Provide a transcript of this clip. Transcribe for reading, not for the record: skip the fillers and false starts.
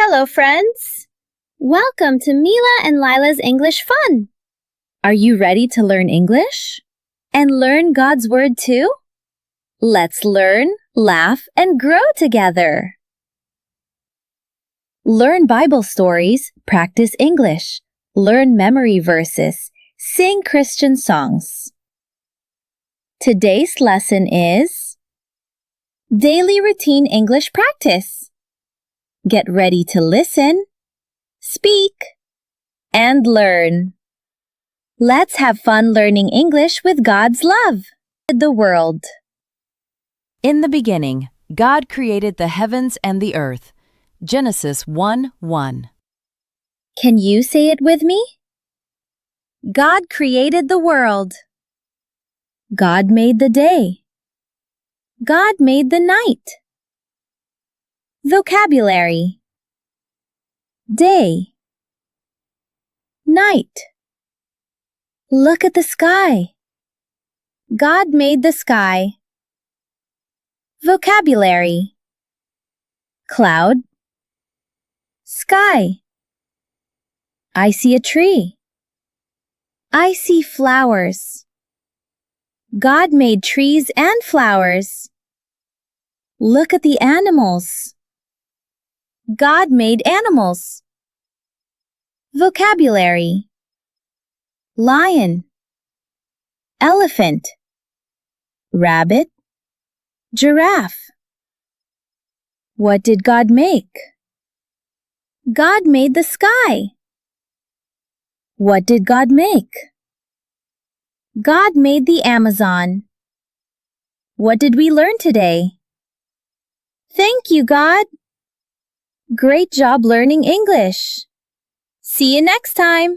Hello, friends! Welcome to Mila and Lila's English Fun! Are you ready to learn English? And learn God's Word too? Let's learn, laugh, and grow together! Learn Bible stories, practice English, learn memory verses, sing Christian songs. Today's lesson is Daily Routine English Practice. Get ready to listen, speak, and learn. Let's have fun learning English with God's love. The world. In the beginning, God created the heavens and the earth. Genesis 1:1. Can you say it with me? God created the world. God made the day. God made the night. Vocabulary: day, night. Look at the sky. God made the sky. Vocabulary: cloud, sky. I see a tree. I see flowers. God made trees and flowers. Look at the animals. God made animals. Vocabulary: lion, elephant, rabbit, giraffe. What did God make? God made the sky. What did God make? God made the Amazon. What did we learn today? Thank you, God! Great job learning English! See you next time!